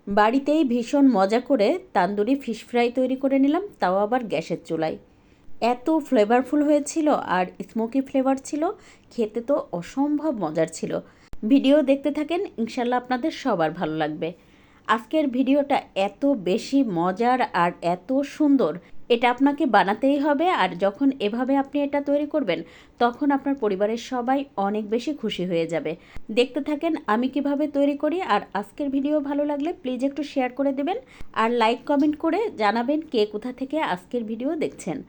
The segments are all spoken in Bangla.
বাড়িতেই ভীষণ মজা করে তান্দুরি ফিশ ফ্রাই তৈরি করে নিলাম, তাও আবার গ্যাসের চুলায়। এত ফ্লেভারফুল হয়েছিল আর স্মোকি ফ্লেভার ছিল, খেতে তো অসম্ভব মজার ছিল। ভিডিও দেখতে থাকেন, ইনশাল্লাহ আপনাদের সবার ভালো লাগবে। আজকের ভিডিওটা এত বেশি মজার আর এত সুন্দর, এটা আপনাকে বানাতেই হবে। আর যখন এভাবে আপনি এটা তৈরি করবেন, তখন আপনার পরিবারের সবাই অনেক বেশি খুশি হয়ে যাবে। দেখতে থাকেন আমি কিভাবে তৈরি করি। আর আজকের ভিডিও ভালো লাগলে প্লিজ একটু শেয়ার করে দেবেন আর লাইক কমেন্ট করে জানাবেন কে কোথা থেকে আজকের ভিডিও দেখছেন।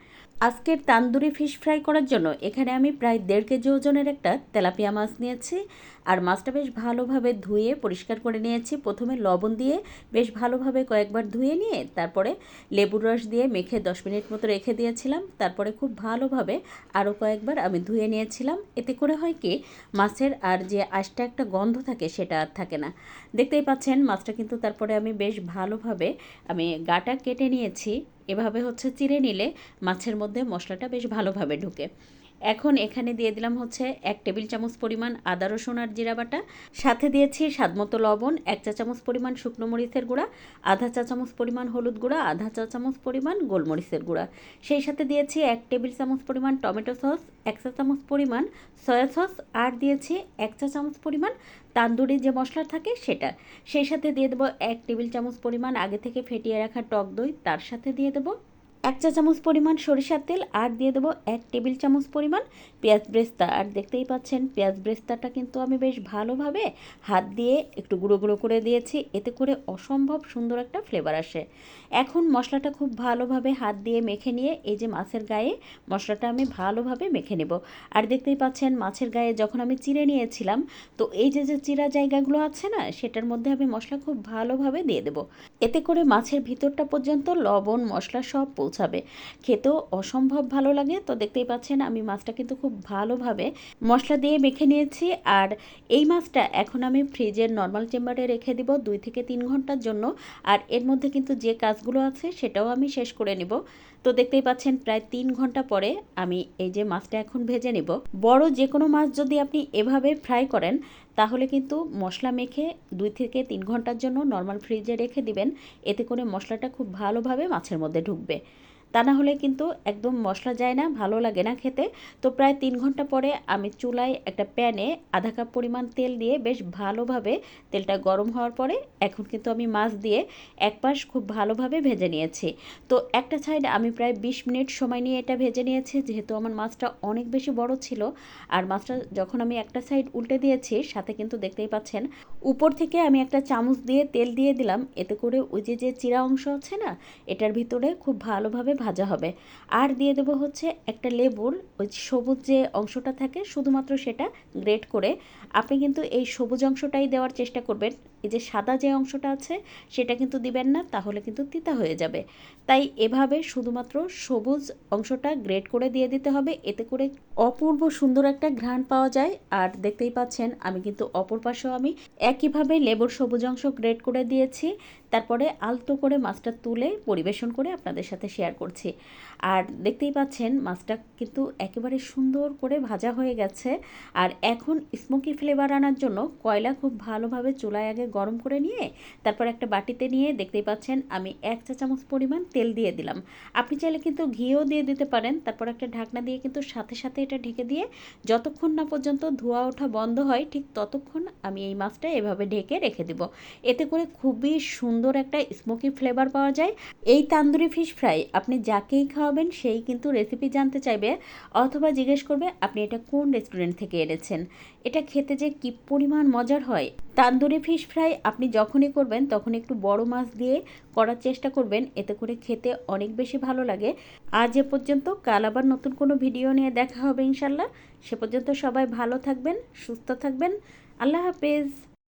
আজকের তান্দুরি ফিশ ফ্রাই করার জন্য এখানে আমি প্রায় 1.5 কেজি ওজনের একটা তেলাপিয়া মাছ নিয়েছি। আর মাছটা বেশ ভালোভাবে ধুয়ে পরিষ্কার করে নিয়েছি। প্রথমে লবণ দিয়ে বেশ ভালোভাবে কয়েকবার ধুয়ে নিয়ে তারপরে লেবুর রস দিয়ে মেখে 10 মিনিট মতো রেখে দিয়েছিলাম। তারপরে খুব ভালোভাবে আরও কয়েকবার আমি ধুয়ে নিয়েছিলাম। এতে করে হয় কি, মাছের আর যে আঁশটা একটা গন্ধ থাকে সেটা আর থাকে না। দেখতেই পাচ্ছেন মাছটা কিন্তু তারপরে আমি বেশ ভালোভাবে গাটা কেটে নিয়েছি। এভাবে চিরে নিলে মাছের মধ্যে মশলাটা বেশ ভালোভাবে ঢুকে। এখন এখানে দিয়ে দিলাম 1 টেবিল চামচ পরিমাণ আদা রসুন আর জিরা বাটা, সাথে দিয়েছি স্বাদমতো লবণ, 1 চা চামচ পরিমাণ শুকনো মরিচের গুঁড়া, আধা চা চামচ পরিমাণ হলুদ গুঁড়া, আধা চা চামচ পরিমাণ গোলমরিচের গুঁড়া। সেই সাথে দিয়েছি 1 টেবিল চামচ পরিমাণ টমেটো সস, 1 চা চামচ পরিমাণ সয়া সস, আর দিয়েছি 1 চা চামচ পরিমাণ তান্দুরি যে মশলা থাকে সেটা। সেই সাথে দিয়ে দেবো 1 টেবিল চামচ পরিমাণ আগে থেকে ফেটিয়ে রাখা টক দই, তার সাথে দিয়ে দেবো 1 চা চামচ পরিমাণ সরিষার তেল, আর দিয়ে দেবো 1 টেবিল চামচ পরিমাণ পেঁয়াজ ব্রেস্তা। আর দেখতেই পাচ্ছেন পেঁয়াজ ব্রেস্তাটা কিন্তু আমি বেশ ভালোভাবে হাত দিয়ে একটু গুঁড়ো গুঁড়ো করে দিয়েছি, এতে করে অসম্ভব সুন্দর একটা ফ্লেভার আসে। এখন মশলাটা খুব ভালোভাবে হাত দিয়ে মেখে নিয়ে এই যে মাছের গায়ে মশলাটা আমি ভালোভাবে মেখে নেব। আর দেখতেই পাচ্ছেন মাছের গায়ে যখন আমি চিড়ে নিয়েছিলাম, তো এই যে যে চিরা জায়গাগুলো আছে না, সেটার মধ্যে আমি মশলা খুব ভালোভাবে দিয়ে দেব। এতে করে মাছের ভিতরটা পর্যন্ত লবণ মশলা সব পৌঁছাবে, খেতেও অসম্ভব ভালো লাগে। তো দেখতেই পাচ্ছেন আমি মাছটা কিন্তু খুব ভালোভাবে মশলা দিয়ে মেখে নিয়েছি। আর এই মাছটা এখন আমি ফ্রিজের নর্মাল চেম্বারে রেখে দিব 2 থেকে 3 ঘন্টার জন্য। আর এর মধ্যে কিন্তু যে কাজগুলো আছে সেটাও আমি শেষ করে নেব। তো দেখতেই পাচ্ছেন প্রায় 3 ঘন্টা পরে আমি এই যে মাছটা এখন ভেজে নেব। বড় যে কোনো মাছ যদি আপনি এভাবে ফ্রাই করেন, তাহলে কিন্তু মশলা মেখে 2 থেকে 3 ঘন্টার জন্য নর্মাল ফ্রিজে রেখে দিবেন। এতে করে মশলাটা খুব ভালোভাবে মাছের মধ্যে ঢুকবে। তা না হলে কিন্তু একদম মশলা যায় না, ভালো লাগে না খেতে। তো প্রায় 3 ঘন্টা পরে আমি চুলায় একটা প্যানে আধা কাপ পরিমাণ তেল দিয়ে বেশ ভালোভাবে তেলটা গরম হওয়ার পরে এখন কিন্তু আমি মাছ দিয়ে এক পাশ খুব ভালোভাবে ভেজে নিয়েছি। তো একটা সাইড আমি প্রায় 20 মিনিট সময় নিয়ে এটা ভেজে নিয়েছি, যেহেতু আমার মাছটা অনেক বেশি বড় ছিল। আর মাছটা যখন আমি একটা সাইড উল্টে দিয়েছি, সাথে কিন্তু দেখতেই পাচ্ছেন উপর থেকে আমি একটা চামচ দিয়ে তেল দিয়ে দিলাম। এতে করে ওই যে যে চিরা অংশ আছে না, এটার ভিতরে খুব ভালোভাবে ভাজা হবে। আর দিয়ে দেবো একটা লেবুর ওই সবুজ যে অংশটা থাকে, শুধুমাত্র সেটা গ্রেট করে। আপনি কিন্তু এই সবুজ অংশটাই দেওয়ার চেষ্টা করবেন, এই যে সাদা যে অংশটা আছে সেটা কিন্তু দিবেন না, তাহলে কিন্তু তিতা হয়ে যাবে। তাই এভাবে শুধুমাত্র সবুজ অংশটা গ্রেট করে দিয়ে দিতে হবে, এতে করে অপূর্ব সুন্দর একটা ঘ্রাণ পাওয়া যায়। আর দেখতেই পাচ্ছেন আমি কিন্তু অপর পাশেও আমি একইভাবে লেবুর সবুজ অংশ গ্রেট করে দিয়েছি। তারপরে আলতো করে মাছটা তুলে পরিবেশন করে আপনাদের সাথে শেয়ার করছি। আর দেখতেই পাচ্ছেন মাছটা কিন্তু একেবারে সুন্দর করে ভাজা হয়ে গেছে। আর এখন স্মোকি ফ্লেভার আনার জন্য কয়লা খুব ভালোভাবে চুলায় আগে গরম করে নিয়ে তারপর একটা বাটিতে নিয়ে দেখতেই পাচ্ছেন আমি 1 চা চামচ পরিমাণ তেল দিয়ে দিলাম। আপনি চাইলে কিন্তু ঘিও দিয়ে দিতে পারেন। তারপর একটা ঢাকনা দিয়ে কিন্তু সাথে সাথে এটা ঢেকে দিয়ে যতক্ষণ না পর্যন্ত ধোঁয়া ওঠা বন্ধ হয়, ঠিক ততক্ষণ আমি এই মাছটা এভাবে ঢেকে রেখে দেব। এতে করে খুবই সুন্দর একটা স্মোকি ফ্লেভার পাওয়া যায়। এই তান্দুরি ফিশ ফ্রাই আপনি যাকেই খাওয়াবেন সেই কিন্তু রেসিপি জানতে চাইবে, অথবা জিজ্ঞেস করবে আপনি এটা কোন রেস্টুরেন্ট থেকে এনেছেন। এটা খেতে যে কী পরিমাণ মজার হয়। তান্দুরি ফিশ ফ্রাই আপনি যখনই করবেন তখন একটু বড় মাছ দিয়ে করার চেষ্টা করবেন, এতে করে খেতে অনেক বেশি ভালো লাগে। আজ এ পর্যন্ত, কাল আবার নতুন কোনো ভিডিও নিয়ে দেখা হবে ইনশাল্লাহ। সে পর্যন্ত সবাই ভালো থাকবেন, সুস্থ থাকবেন। আল্লাহ হাফেজ।